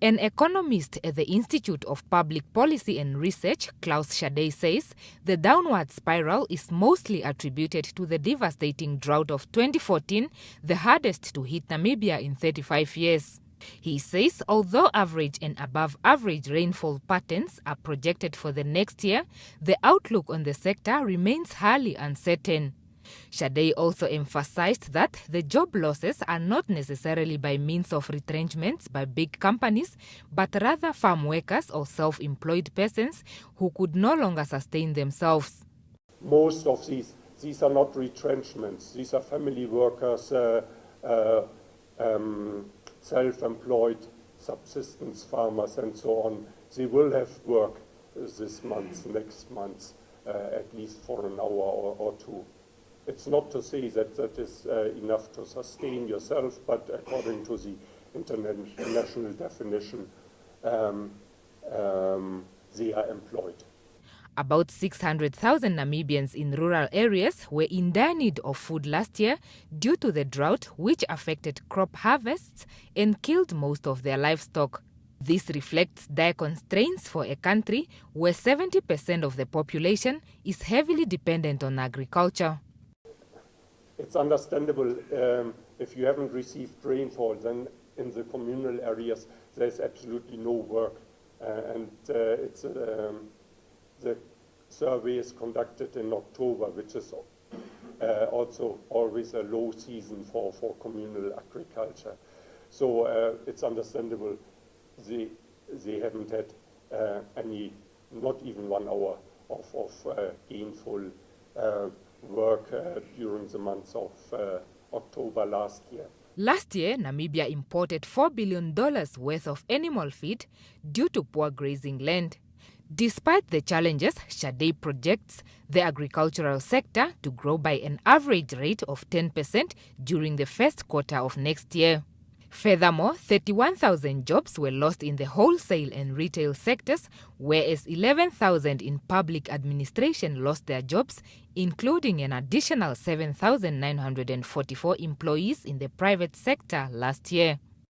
An economist at the Institute of Public Policy and Research, Klaus Schade, says the downward spiral is mostly attributed to the devastating drought of 2014, the hardest to hit Namibia in 35 years. He says although average and above average rainfall patterns are projected for the next year, the outlook on the sector remains highly uncertain. Schade also emphasized that the job losses are not necessarily by means of retrenchments by big companies, but rather farm workers or self-employed persons who could no longer sustain themselves. Most of these are not retrenchments. These are family workers, self-employed subsistence farmers and so on. They will have work this month, next month, at least for an hour or two. It's not to say that that is enough to sustain yourself, but according to the international definition, they are employed. About 600,000 Namibians in rural areas were in dire need of food last year due to the drought, which affected crop harvests and killed most of their livestock. This reflects dire constraints for a country where 70% of the population is heavily dependent on agriculture. It's understandable if you haven't received rainfall, then in the communal areas there's absolutely no work. The survey is conducted in October, which is also always a low season for communal agriculture. So it's understandable they haven't had not even 1 hour of gainful work during the month of October last year. Last year, Namibia imported $4 billion worth of animal feed due to poor grazing land. Despite the challenges, Schade projects the agricultural sector to grow by an average rate of 10% during the first quarter of next year. Furthermore, 31,000 jobs were lost in the wholesale and retail sectors, whereas 11,000 in public administration lost their jobs, including an additional 7,944 employees in the private sector last year.